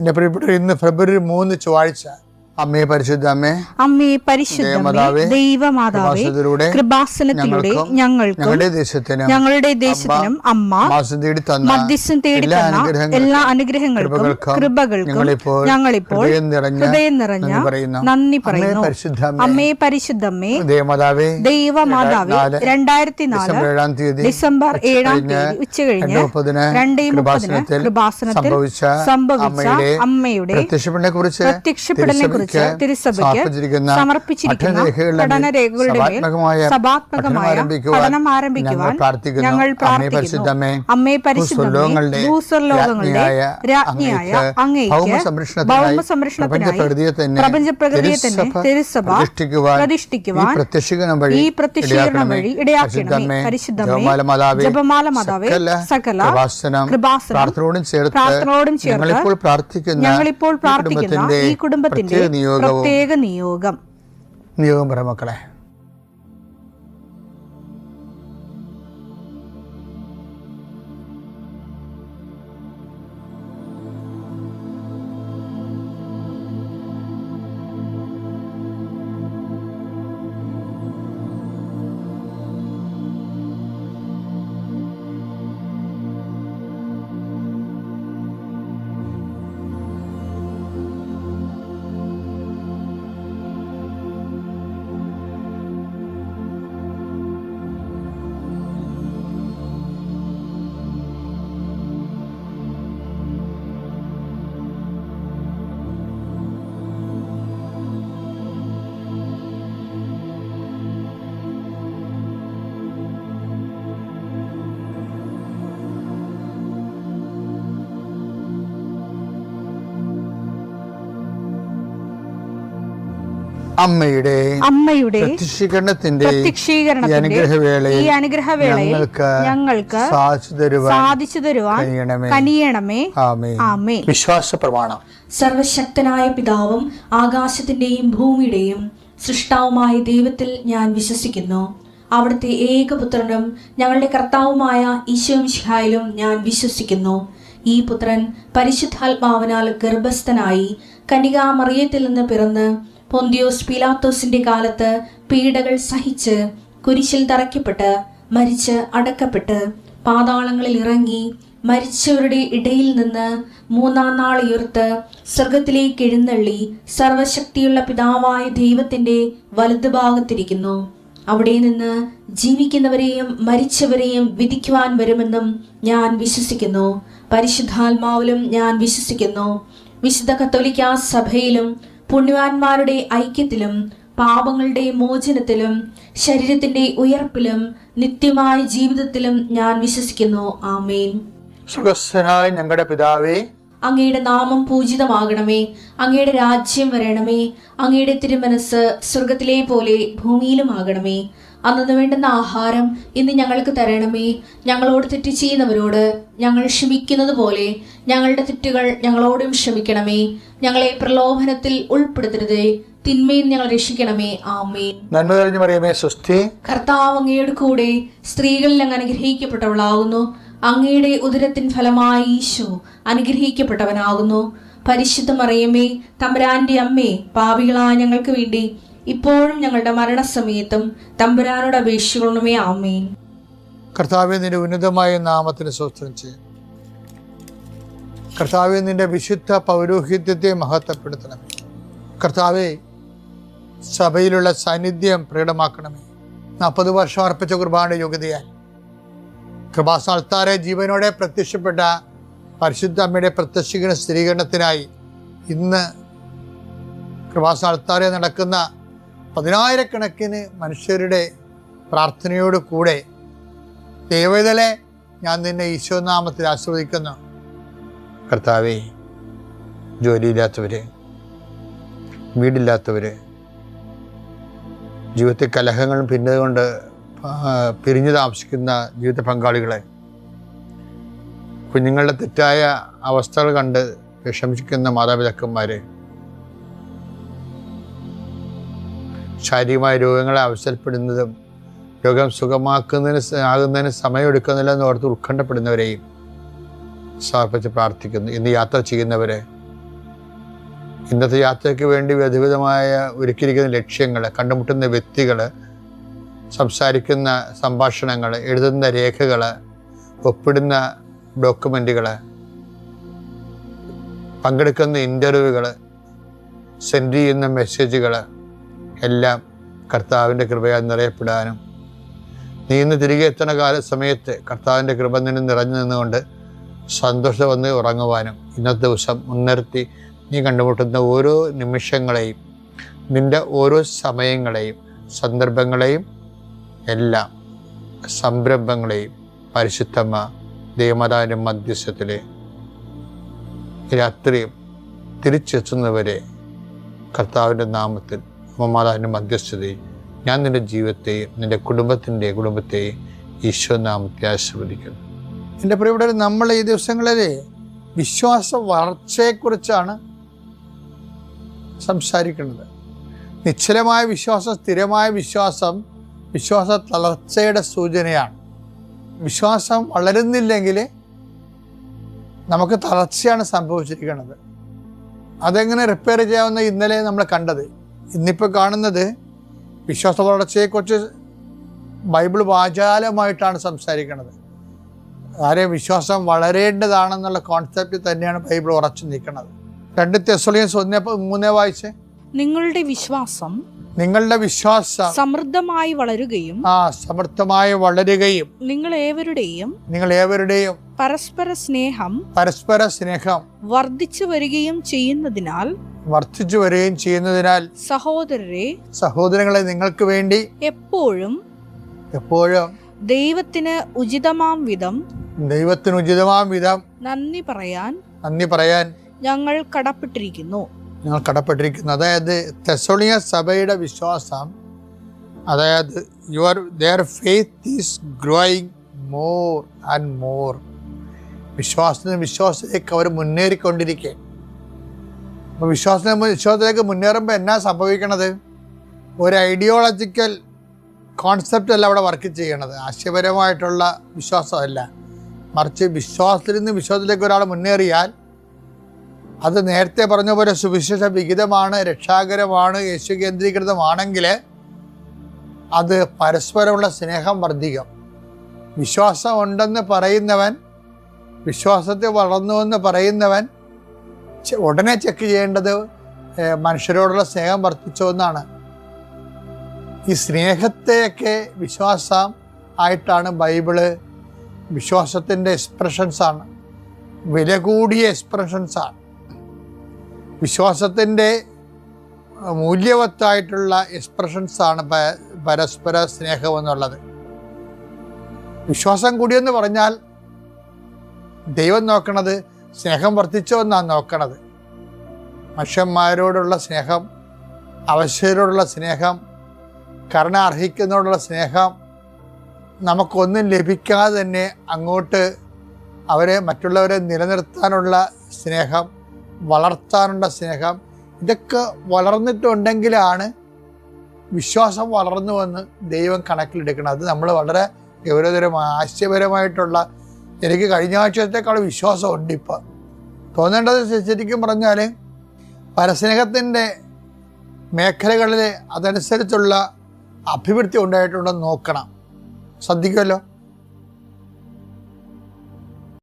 എൻ്റെ പ്രിയപ്പെട്ടവർ, ഇന്ന് ഫെബ്രുവരി 3 ചൊവ്വാഴ്ച. അമ്മേ പരിശുദ്ധ അമ്മേ, അമ്മേ പരിശുദ്ധമേ, ദൈവമാതാവേ, കൃപാസനത്തിലൂടെ ഞങ്ങളുടെ ദേശത്തിനും അമ്മ മധ്യസ്ഥം തേടി തന്ന എല്ലാ അനുഗ്രഹങ്ങൾക്കും കൃപകൾക്കും ഞങ്ങളിപ്പോൾ ഹൃദയം നിറഞ്ഞ നന്ദി പറയുന്നു. അമ്മേ പരിശുദ്ധമ്മേ, ദൈവമാതാവേ, 2004 ഡിസംബർ 7 ഉച്ചകഴിഞ്ഞ് 2:30 കൃപാസനത്തിൽ സംഭവിച്ച അമ്മയുടെ പ്രത്യക്ഷപ്പെടലിനെ കുറിച്ച് തിരുസഭയ്ക്ക് സമർപ്പിച്ചിരിക്കുന്ന പഠനരേഖകളുടെ സഭാത്മകമായ പഠനം ആരംഭിക്കുവാൻ ഞങ്ങൾ പ്രാർത്ഥിക്കുന്നു. അമ്മേ പരിശുദ്ധമേ, ഭൂസ്വർലോകങ്ങളുടെ രാജ്ഞിയായ അങ്ങേയ്ക്ക് ഭൗമ സംരക്ഷണത്തിനായി പ്രപഞ്ചപ്രകൃതിയെ തന്നെ തിരുസഭ പ്രതിഷ്ഠിക്കുവാൻ ഈ പ്രത്യക്ഷീകരണം വഴി ഇടയാക്കണമേ. പരിശുദ്ധമേ, ജപമാല മാതാവേ, സകല കൃപാസനം പ്രാർത്ഥനയോടും ചേർത്ത് ഞങ്ങളിപ്പോൾ പ്രാർത്ഥിക്കുന്ന ഈ കുടുംബത്തിന്റെ പ്രത്യേക നിയോഗം പറ മക്കളെ. അമ്മയുടെ പ്രത്യക്ഷീകരണത്തിന്റെ ഈ അനുഗ്രഹവേളയിൽ ഞങ്ങൾക്ക് സാധിച്ചു തരുവാൻ കനിയണമേ. ആമേൻ. വിശ്വാസ പ്രമാണം. സർവശക്തനായ പിതാവും ആകാശത്തിന്റെയും ഭൂമിയുടെയും സൃഷ്ടാവുമായ ദൈവത്തിൽ ഞാൻ വിശ്വസിക്കുന്നു. അവിടുത്തെ ഏകപുത്രനും ഞങ്ങളുടെ കർത്താവുമായ ഈശോമിശിഹായിലും ഞാൻ വിശ്വസിക്കുന്നു. ഈ പുത്രൻ പരിശുദ്ധാത്മാവിനാൽ ഗർഭസ്ഥനായി കന്യകാമറിയത്തിൽ നിന്ന് പിറന്ന് പൊന്തിയോസ് പീലാത്തോസിന്റെ കാലത്ത് പീഡകൾ സഹിച്ച് കുരിശിൽ തറയ്ക്കപ്പെട്ട് മരിച്ച് അടക്കപ്പെട്ട് പാതാളങ്ങളിൽ ഇറങ്ങി മരിച്ചവരുടെ ഇടയിൽ നിന്ന് 3-ാം നാൾ ഉയർത്ത് സ്വർഗത്തിലേക്ക് എഴുന്നള്ളി സർവശക്തിയുള്ള പിതാവായ ദൈവത്തിന്റെ വലതുഭാഗത്തിരിക്കുന്നു. അവിടെ നിന്ന് ജീവിക്കുന്നവരെയും മരിച്ചവരെയും വിധിക്കുവാൻ വരുമെന്നും ഞാൻ വിശ്വസിക്കുന്നു. പരിശുദ്ധാത്മാവിലും ഞാൻ വിശ്വസിക്കുന്നു. വിശുദ്ധ കത്തോലിക്കാ സഭയിലും പുണ്യവാന്മാരുടെ ഐക്യത്തിലും പാപങ്ങളുടെ മോചനത്തിലും ശരീരത്തിന്റെ ഉയർപ്പിലും നിത്യമായ ജീവിതത്തിലും ഞാൻ വിശ്വസിക്കുന്നു. ആമേൻ. സ്വർഗ്ഗസ്ഥനായ ഞങ്ങളുടെ പിതാവേ, അങ്ങയുടെ നാമം പൂജിതമാകണമേ. അങ്ങയുടെ രാജ്യം വരണമേ. അങ്ങയുടെ തിരുമനസ് സ്വർഗത്തിലെ പോലെ ഭൂമിയിലുമാകണമേ. അന്നു വേണ്ടുന്ന ആഹാരം ഇന്ന് ഞങ്ങൾക്ക് തരണമേ. ഞങ്ങളോട് തെറ്റ് ചെയ്യുന്നവരോട് ഞങ്ങൾ ക്ഷമിക്കുന്നത് പോലെ ഞങ്ങളുടെ തെറ്റുകൾ ഞങ്ങളോടും ക്ഷമിക്കണമേ. ഞങ്ങളെ പ്രലോഭനത്തിൽ ഉൾപ്പെടുത്തരുതേ, തിന്മയിൽ ഞങ്ങൾ രക്ഷിക്കണമേ. ആമേൻ. നന്മ നിറഞ്ഞ മറിയമേ, സ്വസ്തി. കർത്താവ് അങ്ങയുടെ കൂടെ സ്ത്രീകളിൽ അങ്ങ് അനുഗ്രഹിക്കപ്പെട്ടവളാകുന്നു. അങ്ങയുടെ ഉദരത്തിൻ ഫലമായി ഈശോ അനുഗ്രഹിക്കപ്പെട്ടവനാകുന്നു. പരിശുദ്ധ മറിയമേ, തമ്പുരാന്റെ അമ്മേ, പാപികളായ ഞങ്ങൾക്ക് വേണ്ടി ഇപ്പോഴും ഞങ്ങളുടെ മരണസമയത്തും തമ്പുരാനോട് അപേക്ഷിക്കണമേ. ആമേൻ. കർത്താവേ, നിന്റെ ഉന്നതമായ നാമത്തിന് സ്തോത്രം ചെയ്യും. കർത്താവേ, നിന്റെ വിശുദ്ധ പൗരോഹിത്യത്തെ മഹത്വപ്പെടുത്തണമേ. കർത്താവേ, സഭയിലുള്ള സാന്നിധ്യം പ്രകടമാക്കണമേ. 40 വർഷം അർപ്പിച്ച കുർബാന യോഗ്യതയാൽ കൃപാസ്ഥാനത്താരെ ജീവനോടെ പ്രത്യക്ഷപ്പെട്ട പരിശുദ്ധ അമ്മയുടെ പ്രത്യക്ഷീകരണ സ്ഥിരീകരണത്തിനായി ഇന്ന് കൃപാസ്ഥാനത്താരെ നടക്കുന്ന 10,000-കണക്കിന് മനുഷ്യരുടെ പ്രാർത്ഥനയോട് കൂടെ ദൈവവേദലെ ഞാൻ നിന്നെ ഈശോനാമത്തിൽ ആശീർവദിക്കുന്നു. കർത്താവേ, ജോലിയില്ലാത്തവര്, വീടില്ലാത്തവര്, ജീവിതത്തിൽ കലഹങ്ങളും ഭിന്നതകൊണ്ട് പിരിഞ്ഞു താമസിക്കുന്ന ജീവിത പങ്കാളികളെ, കുഞ്ഞുങ്ങളുടെ തെറ്റായ അവസ്ഥകൾ കണ്ട് വിഷമിക്കുന്ന മാതാപിതാക്കന്മാരെ, ശാരീരികമായ രോഗങ്ങളെ അവസരപ്പെടുന്നതും രോഗം ആകുന്നതിന് സമയമെടുക്കുന്നില്ലെന്ന് ഓർത്ത് ഉത്കണ്ഠപ്പെടുന്നവരെയും സമർപ്പിച്ച് പ്രാർത്ഥിക്കുന്നു. ഇന്ന് യാത്ര ചെയ്യുന്നവരെ, ഇന്നത്തെ യാത്രയ്ക്ക് വേണ്ടി വിവിധമായ ഒരുക്കിയിരിക്കുന്ന ലക്ഷ്യങ്ങൾ, കണ്ടുമുട്ടുന്ന വ്യക്തികൾ, സംസാരിക്കുന്ന സംഭാഷണങ്ങൾ, എഴുതുന്ന രേഖകൾ, ഒപ്പിടുന്ന ഡോക്യുമെൻറ്റുകൾ, പങ്കെടുക്കുന്ന ഇൻ്റർവ്യൂകൾ, സെൻഡ് ചെയ്യുന്ന മെസ്സേജുകൾ എല്ലാം കർത്താവിൻ്റെ കൃപയാൽ നിറയപ്പെടാനും നീ ഇന്ന് തിരികെ എത്തുന്ന സമയത്ത് കർത്താവിൻ്റെ കൃപ നിന്നും നിറഞ്ഞു നിന്നുകൊണ്ട് സന്തോഷം വന്ന് ഉറങ്ങുവാനും ഇന്നത്തെ ദിവസം മുൻനിർത്തി നീ കണ്ടുമുട്ടുന്ന ഓരോ നിമിഷങ്ങളെയും, നിൻ്റെ ഓരോ സമയങ്ങളെയും, സന്ദർഭങ്ങളെയും, എല്ലാം സംരംഭങ്ങളെയും പരിശുദ്ധമ്മ ദൈവമാതാവിൻ്റെ മധ്യസ്ഥത്തിൽ രാത്രിയും തിരിച്ചെത്തുന്നവരെ കർത്താവിൻ്റെ നാമത്തിൽ മാതാവിൻ്റെ മധ്യസ്ഥതയിൽ ഞാൻ നിൻ്റെ ജീവിതത്തെയും നിൻ്റെ കുടുംബത്തെയും ഈശോ നാമത്തെ ആശീർവദിക്കുന്നു. എൻ്റെ പ്രിയപ്പെട്ടവരെ, നമ്മൾ ഈ ദിവസങ്ങളിൽ വിശ്വാസ വളർച്ചയെക്കുറിച്ചാണ് സംസാരിക്കുന്നത്. നിശ്ചലമായ വിശ്വാസം, സ്ഥിരമായ വിശ്വാസം വിശ്വാസ തളർച്ചയുടെ സൂചനയാണ്. വിശ്വാസം വളരുന്നില്ലെങ്കിൽ നമുക്ക് തളർച്ചയാണ് സംഭവിച്ചിരിക്കുന്നത്. അതെങ്ങനെ റിപ്പയർ ചെയ്യാവുന്ന ഇന്നലെ നമ്മൾ കണ്ടത്. ഇന്നിപ്പോൾ കാണുന്നത് വിശ്വാസ വളർച്ചയെക്കുറിച്ച് ബൈബിൾ വാചാലമായിട്ടാണ് സംസാരിക്കുന്നത്. ആരെയും വിശ്വാസം വളരേണ്ടതാണെന്നുള്ള കോൺസെപ്റ്റ് തന്നെയാണ് ബൈബിൾ ഉറച്ചു നിൽക്കുന്നത്. 2 തെസ്സലോനിക്കർ 1:3 വായിച്ചേ. നിങ്ങളുടെ വിശ്വാസം സമൃദ്ധമായി വളരുകയും നിങ്ങൾ ഏവരുടെയും പരസ്പര സ്നേഹം വർദ്ധിച്ചു വരികയും ചെയ്യുന്നതിനാൽ സഹോദരങ്ങളെ നിങ്ങൾക്ക് വേണ്ടി എപ്പോഴും ദൈവത്തിന് ഉചിതമാം വിധം നന്ദി പറയാൻ ഞങ്ങൾ കടപ്പെട്ടിരിക്കുന്നു. അതായത് തെസ്സലോനിക്ക സഭയുടെ വിശ്വാസം, അതായത് their faith is growing more and more. വിശ്വാസത്തിലേക്ക് അവർ മുന്നേറിക്കൊണ്ടിരിക്കുക. അപ്പോൾ വിശ്വാസത്തിലേക്ക് മുന്നേറുമ്പോൾ എന്നാ സംഭവിക്കണത്? ഒരു ഐഡിയോളജിക്കൽ കോൺസെപ്റ്റ് അല്ല അവിടെ വർക്ക് ചെയ്യണത്. ആശയപരമായിട്ടുള്ള വിശ്വാസമല്ല, മറിച്ച് വിശ്വാസത്തിൽ നിന്ന് വിശ്വാസത്തിലേക്ക് ഒരാൾ മുന്നേറിയാൽ അത് നേരത്തെ പറഞ്ഞ പോലെ സുവിശേഷ വിഹിതമാണ്, രക്ഷാകരമാണ്, യേശു കേന്ദ്രീകൃതമാണെങ്കിൽ അത് പരസ്പരമുള്ള സ്നേഹം വർദ്ധിക്കും. വിശ്വാസം ഉണ്ടെന്ന് പറയുന്നവൻ, വിശ്വാസത്തിൽ വളർന്നുവെന്ന് പറയുന്നവൻ ഉടനെ ചെക്ക് ചെയ്യേണ്ടത് മനുഷ്യരോടുള്ള സ്നേഹം വർദ്ധിച്ചോ എന്നാണ്. ഈ സ്നേഹത്തെയൊക്കെ വിശ്വാസം ആയിട്ടാണ് ബൈബിള് വിശ്വാസത്തിൻ്റെ എക്സ്പ്രഷൻസാണ്, വില കൂടിയ എക്സ്പ്രഷൻസാണ്. വിശ്വാസത്തിൻ്റെ മൂല്യവത്തായിട്ടുള്ള എക്സ്പ്രഷൻസാണ് പരസ്പര സ്നേഹം എന്നുള്ളത്. വിശ്വാസം കൂടിയെന്ന് പറഞ്ഞാൽ ദൈവം നോക്കണത് സ്നേഹം വർദ്ധിച്ചോ എന്നാണ് നോക്കണത്. മനുഷ്യന്മാരോടുള്ള സ്നേഹം, അവശ്യരോടുള്ള സ്നേഹം, കരുണ അർഹിക്കുന്നതോടുള്ള സ്നേഹം, നമുക്കൊന്നും ലഭിക്കാതെ തന്നെ അങ്ങോട്ട് മറ്റുള്ളവരെ നിലനിർത്താനുള്ള സ്നേഹം, വളർത്താനുള്ള സ്നേഹം, ഇതൊക്കെ വളർന്നിട്ടുണ്ടെങ്കിലാണ് വിശ്വാസം വളർന്നുവെന്ന് ദൈവം കണക്കിലെടുക്കണം. അത് നമ്മൾ വളരെ ഗൗരവതരമായ ആശയപരമായിട്ടുള്ള, എനിക്ക് കഴിഞ്ഞ ആഴ്ചത്തേക്കാൾ വിശ്വാസമുണ്ട് ഇപ്പം തോന്നേണ്ടത്. ശരിക്കും പറഞ്ഞാൽ പരസ്നേഹത്തിൻ്റെ മേഖലകളിൽ അതനുസരിച്ചുള്ള അഭിവൃദ്ധി ഉണ്ടായിട്ടുണ്ടെന്ന് നോക്കണം. ശ്രദ്ധിക്കുമല്ലോ.